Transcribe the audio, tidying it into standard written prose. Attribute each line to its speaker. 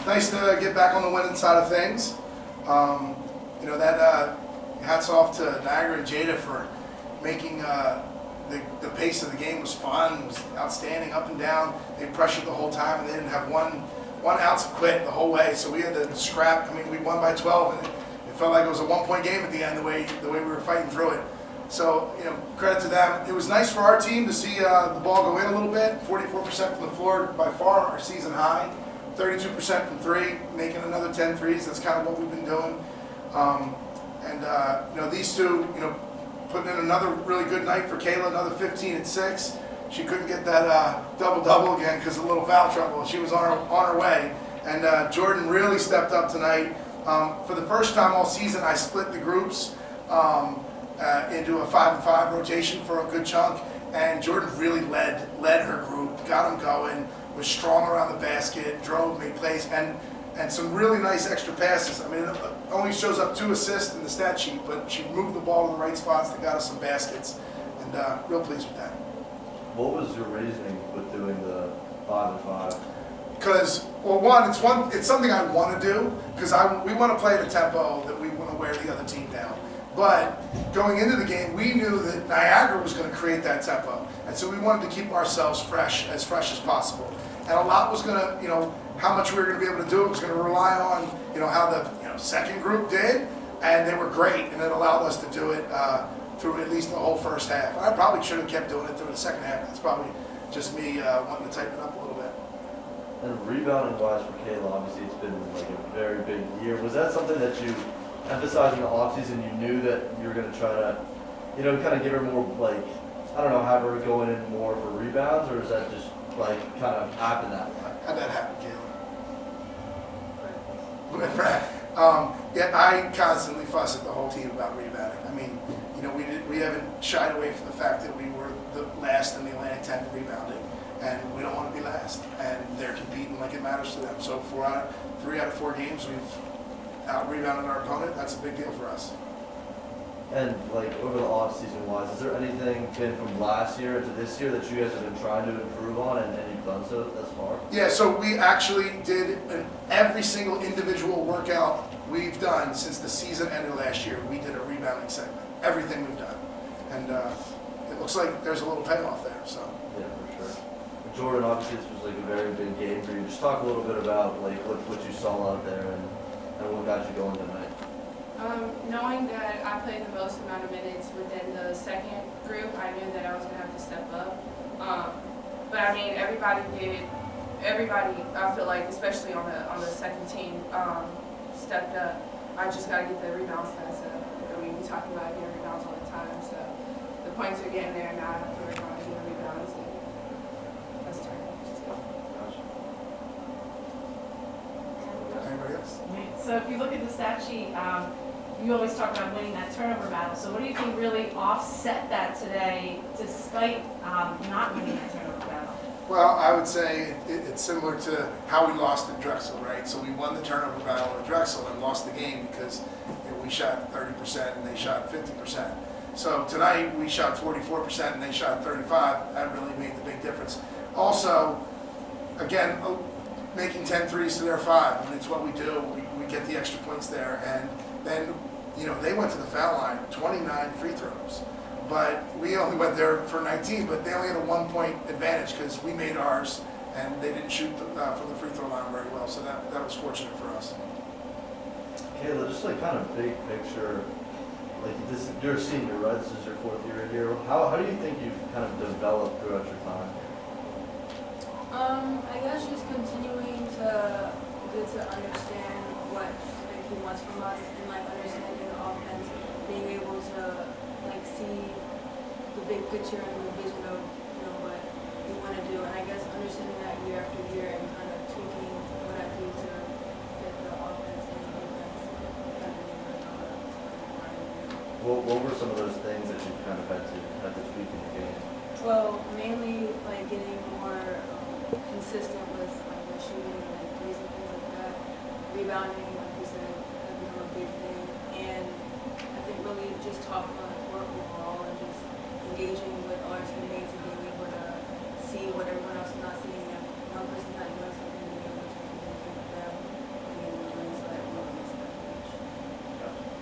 Speaker 1: nice to get back on the winning side of things. That hats off to Niagara and Jada for making the pace of the game was fun, was outstanding, up and down. They pressured the whole time, and they didn't have one ounce of quit the whole way. So we had to scrap. I mean, we won by 12, and it felt like it was a 1-point game at the end. The way we were fighting through it. So credit to them. It was nice for our team to see the ball go in a little bit. 44% from the floor, by far our season high. 32% from three, making another 10 threes. That's kind of what we've been doing. These two, putting in another really good night for Kayla, another 15 at 6. She couldn't get that double-double again because of a little foul trouble. She was on her way. And Jordan really stepped up tonight. For the first time all season, I split the groups into a 5-and-5 rotation for a good chunk. And Jordan really led her group, got them going, was strong around the basket, drove, made plays, and some really nice extra passes. I mean, it only shows up 2 assists in the stat sheet, but she moved the ball to the right spots that got us some baskets, and real pleased with that.
Speaker 2: What was your reasoning with doing the 5-and-5?
Speaker 1: Because, well, it's something I want to do, because we want to play at a tempo that we want to wear the other team down. But going into the game, we knew that Niagara was going to create that tempo, and so we wanted to keep ourselves fresh as possible. And a lot was going to, how much we were going to be able to do. It was going to rely on, how the second group did, and they were great, and it allowed us to do it through at least the whole first half. I probably should have kept doing it through the second half. That's probably just me wanting to tighten it up a little bit.
Speaker 2: And rebounding-wise for Kayla, obviously it's been like a very big year. Was that something that you emphasized in the offseason? You knew that you were going to try to, kind of give her more, have her going in more for rebounds, or is that just kind of happen that way?
Speaker 1: How'd that happen, Kayla? I constantly fuss at the whole team about rebounding. I mean, we haven't shied away from the fact that we were the last in the Atlantic 10 rebounding, and we don't want to be last. And they're competing like it matters to them. So 3 out of 4 games, we've out-rebounded our opponent. That's a big deal for us.
Speaker 2: And over the off-season wise, is there anything been from last year to this year that you guys have been trying to improve on, and you've done so thus far? Yeah, so we actually did every single individual workout we've done since the season ended last year. We did a rebounding segment. Everything we've done, and it looks like there's a little payoff there. So yeah, for sure. Jordan, obviously this was a very big game for you. Just talk a little bit about what you saw out there and what got you going tonight.
Speaker 3: Knowing that I played the most amount of minutes within the second group, I knew that I was going to have to step up. But I mean, everybody, I feel like, especially on the second team, stepped up. I just got to get the rebound stats up. I mean, we talk about getting rebounds all the time, so the points are getting there, now I have to work on getting rebounds, and that's turnovers too.
Speaker 1: anybody else?
Speaker 4: So if you look at the stat sheet, you always talk about winning that turnover battle. So what do you think really offset that today, despite not winning that turnover battle?
Speaker 1: Well, I would say it's similar to how we lost at Drexel, right? So we won the turnover battle at Drexel and lost the game because we shot 30% and they shot 50%. So tonight we shot 44% and they shot 35%. That really made the big difference. Also, again, making 10 threes to their 5. I mean, it's what we do. We get the extra points there. And then, they went to the foul line, 29 free throws. But we only went there for 19, but they only had a 1-point advantage because we made ours and they didn't shoot from the free throw line very well. So that was fortunate for us.
Speaker 2: Kayla, just kind of big picture, you're a senior, right? This is your 4th year here. How do you think you've kind of developed throughout your time?
Speaker 5: I guess just continuing to get to understand what he wants from us and understanding the offense, being able to see the big picture and the vision of what we want to do, and I guess understanding that year after year and kind of tweaking what I do to fit the offense and defense.
Speaker 2: What were some of those things that you kind of had to tweak in the game?
Speaker 5: Well, mainly getting more consistent with the shooting and threes and things like that. Rebounding, like we said, has become a big thing, and I think really just talking on the court overall and just engaging with our teammates and being able to see what everyone else is not seeing. If one person's not doing